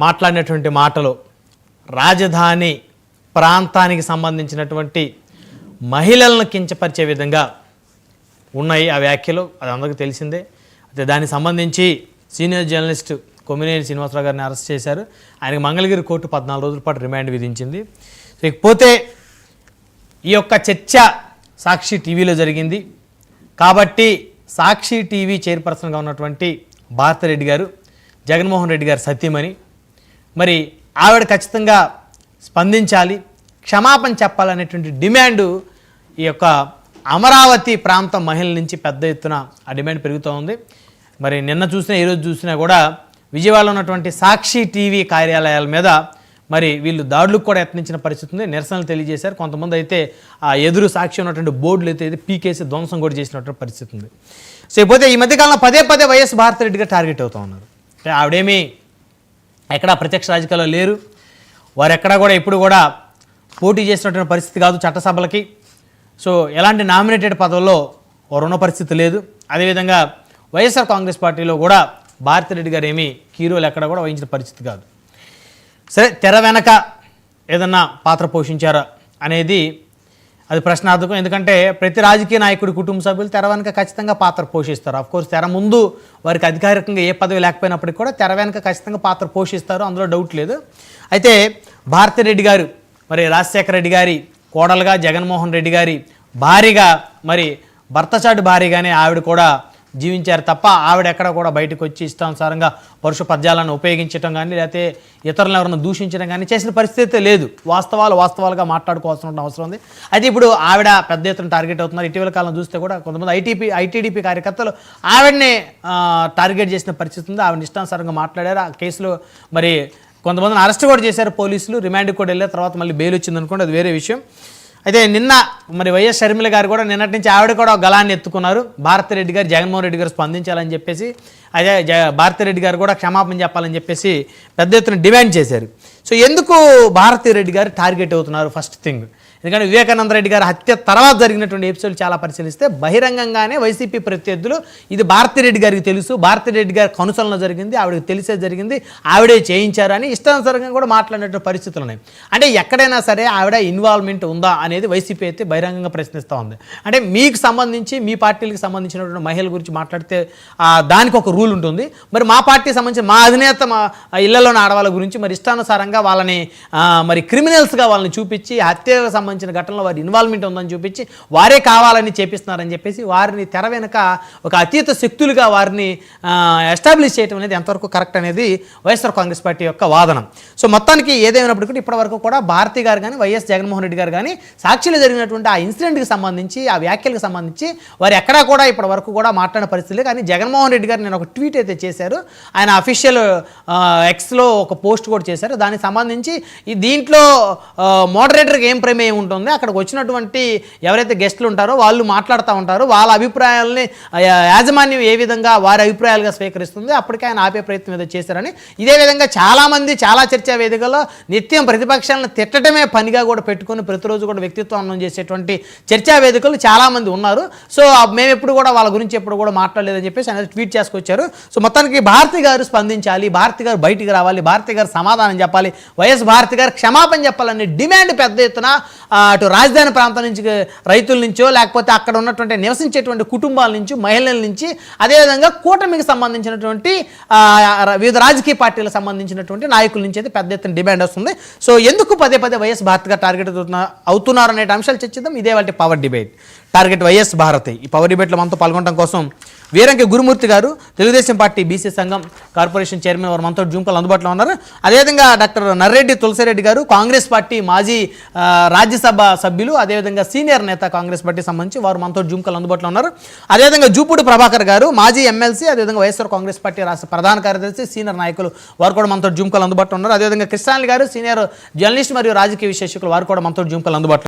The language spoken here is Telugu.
మాట్లాడినటువంటి మాటలు రాజధాని ప్రాంతానికి సంబంధించినటువంటి మహిళలను కించపరిచే విధంగా ఉన్నాయి ఆ వ్యాఖ్యలు. అది అందరికీ తెలిసిందే. అయితే దానికి సంబంధించి సీనియర్ జర్నలిస్ట్ కొమ్మినేని శ్రీనివాసరావు గారిని అరెస్ట్ చేశారు. ఆయనకు మంగళగిరి కోర్టు 14 రోజుల పాటు రిమాండ్ విధించింది. ఇకపోతే ఈ యొక్క చర్చ సాక్షి టీవీలో జరిగింది కాబట్టి సాక్షి టీవీ చైర్పర్సన్గా ఉన్నటువంటి భారతిరెడ్డి గారు జగన్మోహన్ రెడ్డి గారు సతీమణి, మరి ఆవిడ ఖచ్చితంగా స్పందించాలి, క్షమాపణ చెప్పాలనేటువంటి డిమాండు ఈ యొక్క అమరావతి ప్రాంతం మహిళల నుంచి పెద్ద ఎత్తున ఆ డిమాండ్ పెరుగుతూ ఉంది. మరి నిన్న చూసినా ఈరోజు చూసినా కూడా విజయవాడలో ఉన్నటువంటి సాక్షి టీవీ కార్యాలయాల మీద మరి వీళ్ళు దాడులకు కూడా యత్నించిన పరిస్థితి ఉంది. నిరసనలు తెలియజేశారు. కొంతమంది అయితే ఆ ఎదురు సాక్షి ఉన్నటువంటి బోర్డులు అయితే పీకేసి ధ్వంసం కూడా చేసినటువంటి పరిస్థితి ఉంది. సో ఇకపోతే ఈ మధ్యకాలంలో పదే వైఎస్ భారతిరెడ్డి గారు టార్గెట్ అవుతూ ఉన్నారు. ఆవిడేమీ ఎక్కడా ప్రత్యక్ష రాజకీయాల్లో లేరు, వారు ఎక్కడా కూడా ఇప్పుడు కూడా పోటీ చేసినటువంటి పరిస్థితి కాదు చట్టసభలకి. సో ఎలాంటి నామినేటెడ్ పదవుల్లో వారు ఉన్న పరిస్థితి లేదు. అదేవిధంగా వైఎస్ఆర్ కాంగ్రెస్ పార్టీలో కూడా భారతిరెడ్డి గారు ఏమీ కీరోలు ఎక్కడ కూడా వహించిన పరిస్థితి కాదు. సరే, తెర వెనక ఏదన్నా పాత్ర పోషించారా అనేది అది ప్రశ్నార్థకం. ఎందుకంటే ప్రతి రాజకీయ నాయకుడి కుటుంబ సభ్యులు తెర వెనక ఖచ్చితంగా పాత్ర పోషిస్తారు. అఫ్కోర్స్ తెర ముందు వారికి అధికారికంగా ఏ పదవి లేకపోయినప్పటికీ కూడా తెర వెనక ఖచ్చితంగా పాత్ర పోషిస్తారు, అందులో డౌట్ లేదు. అయితే భారతిరెడ్డి గారు మరి రాజశేఖర రెడ్డి గారి కోడలుగా, జగన్మోహన్ రెడ్డి గారి భార్యగా, మరి భర్తచాటు భార్యగానే ఆవిడ కూడా జీవించారు తప్ప ఆవిడ ఎక్కడ కూడా బయటకు వచ్చి ఇష్టానుసారంగా పరుష పద్యాలను ఉపయోగించడం కానీ లేకపోతే ఇతరులను ఎవరైనా దూషించడం కానీ చేసిన పరిస్థితి లేదు. వాస్తవాలుగా మాట్లాడుకోవాల్సిన అవసరం ఉంది. అయితే ఇప్పుడు ఆవిడ పెద్ద ఎత్తున టార్గెట్ అవుతున్నారు. ఇటీవల కాలం చూస్తే కూడా కొంతమంది ఐటీడీపీ కార్యకర్తలు ఆవిడనే టార్గెట్ చేసిన పరిస్థితి ఉంది. ఆవిడ ఇష్టానుసారంగా మాట్లాడారు. ఆ కేసులో మరి కొంతమందిని అరెస్ట్ కూడా చేశారు పోలీసులు. రిమాండ్కి కూడా వెళ్ళారు. తర్వాత మళ్ళీ బెయిల్ వచ్చింది అనుకోండి, అది వేరే విషయం. అయితే నిన్న మరి వైఎస్ షర్మిల గారు కూడా నిన్నటి నుంచి ఆవిడ కూడా ఒక గలాన్ని ఎత్తుకున్నారు. భారతిరెడ్డి గారు జగన్మోహన్ రెడ్డి గారు స్పందించాలని చెప్పేసి, అదే భారతిరెడ్డి గారు కూడా క్షమాపణ చెప్పాలని చెప్పేసి పెద్ద ఎత్తున డిమాండ్ చేశారు. సో ఎందుకు భారతిరెడ్డి గారు టార్గెట్ అవుతున్నారు? ఫస్ట్ థింగ్, ఎందుకంటే వివేకానంద రెడ్డి గారి హత్య తర్వాత జరిగినటువంటి ఎపిసోడ్ చాలా పరిశీలిస్తే బహిరంగంగానే వైసీపీ ప్రత్యర్థులు ఇది భారతిరెడ్డి గారికి తెలుసు, భారతిరెడ్డి గారి కనుసలన జరిగింది, ఆవిడకి తెలిసే జరిగింది, ఆవిడే చేయించారని ఇష్టానుసారంగా కూడా మాట్లాడినటువంటి పరిస్థితులు ఉన్నాయి. అంటే ఎక్కడైనా సరే ఆవిడ ఇన్వాల్వ్మెంట్ ఉందా అనేది వైసీపీ అయితే బహిరంగంగా ప్రశ్నిస్తూ ఉంది. అంటే మీకు సంబంధించి మీ పార్టీలకు సంబంధించినటువంటి మహిళల గురించి మాట్లాడితే దానికి ఒక రూల్ ఉంటుంది. మరి మా పార్టీకి సంబంధించి మా అధినేత మా ఇళ్లలోని ఆడవాళ్ళ గురించి మరి ఇష్టానుసారంగా వాళ్ళని మరి క్రిమినల్స్గా వాళ్ళని చూపించి హత్యకు సంబంధించిన ఘటనలో వారి ఇన్వాల్వ్మెంట్ ఉందని చూపించి వారే కావాలని చేపిస్తున్నారని చెప్పేసి వారిని తెర వెనుక ఒక అతీత శక్తులుగా వారిని ఎస్టాబ్లిష్ చేయడం అనేది ఎంతవరకు కరెక్ట్ అనేది వైఎస్ఆర్ కాంగ్రెస్ పార్టీ యొక్క వాదన. సో మొత్తానికి ఏదేమైనప్పటికీ ఇప్పటివరకు కూడా భారతి గారు కానీ వైఎస్ జగన్మోహన్ రెడ్డి గారు కానీ సాక్షిలో జరిగినటువంటి ఆ ఇన్సిడెంట్కి సంబంధించి ఆ వ్యాఖ్యలకు సంబంధించి వారు ఎక్కడా కూడా ఇప్పటి వరకు కూడా మాట్లాడిన పరిస్థితులే. కానీ జగన్మోహన్ రెడ్డి గారు నేను ఒక ట్వీట్ అయితే చేశారు. ఆయన అఫీషియల్ ఎక్స్లో ఒక పోస్ట్ కూడా చేశారు. దానికి సంబంధించి ఈ దీంట్లో మోడరేటర్కి ఏం ప్రమేయం ఉంటుంది, అక్కడికి వచ్చినటువంటి ఎవరైతే గెస్టులు ఉంటారో వాళ్ళు మాట్లాడుతూ ఉంటారు, వాళ్ళ అభిప్రాయాలని యాజమాన్యం ఏ విధంగా వారి అభిప్రాయాలుగా స్వీకరిస్తుంది, అప్పటికే ఆయన ఆపే ప్రయత్నం ఏదో చేశారని. ఇదే విధంగా చాలామంది చాలా చర్చా వేదికల్లో నిత్యం ప్రతిపక్షాలను తిట్టడమే పనిగా కూడా పెట్టుకొని ప్రతిరోజు కూడా వ్యక్తిత్వం చేసేటువంటి చర్చా వేదికలు చాలామంది ఉన్నారు. సో మేము ఎప్పుడు కూడా వాళ్ళ గురించి ఎప్పుడు కూడా మాట్లాడలేదని చెప్పేసి ఆయన ట్వీట్ చేసుకొచ్చారు. సో మొత్తానికి భారతి గారు స్పందించాలి, భారతి గారు బయటికి రావాలి, భారతి గారు సమాధానం చెప్పాలి, వైఎస్ భారతి గారు క్షమాపణ చెప్పాలనే డిమాండ్ పెద్ద ఎత్తున అటు రాజధాని ప్రాంతం నుంచి రైతుల నుంచో లేకపోతే అక్కడ ఉన్నటువంటి నివసించేటువంటి కుటుంబాల నుంచి మహిళల నుంచి అదేవిధంగా కూటమికి సంబంధించినటువంటి వివిధ రాజకీయ పార్టీలకు సంబంధించినటువంటి నాయకుల నుంచి అయితే పెద్ద ఎత్తున డిమాండ్ వస్తుంది. సో ఎందుకు పదే వైఎస్ భారతి గారు టార్గెట్ అవుతున్నారు అనే అంశాలు చర్చిద్దాం. ఇదే వాళ్ళ power debate, target YS Bharathi. ఈ పవర్ డిబేట్లో మనతో పాల్గొనడం కోసం వీరంకి గురుమూర్తి గారు తెలుగుదేశం పార్టీ బీసీ సంఘం కార్పొరేషన్ చైర్మన్ వారు మనతో జూమ్ కాల్ అందుబాటులో ఉన్నారు. అదేవిధంగా డాక్టర్ నర్రెడ్డి తులసిరెడ్డి గారు కాంగ్రెస్ పార్టీ మాజీ రాజ్యసభ సభ్యులు, అదేవిధంగా సీనియర్ నేత కాంగ్రెస్ పార్టీ సంబంధించి వారు మనతో జూమ్ కాల్ అందుబాటులో ఉన్నారు. అదేవిధంగా జూపూడి ప్రభాకర్ గారు మాజీ ఎమ్మెల్సీ, అదేవిధంగా వైఎస్ఆర్ కాంగ్రెస్ పార్టీ రాష్ట్ర ప్రధాన కార్యదర్శి, సీనియర్ నాయకులు, వారు కూడా మనతో జూమ్ కాల్ అందుబాటులో ఉన్నారు. అదేవిధంగా కృష్ణాలి గారు సీనియర్ జర్నలిస్ట్ మరియు రాజకీయ విశ్లేషకులు, వారు కూడా మనతో జూమ్ కాల్ అందుబాటులో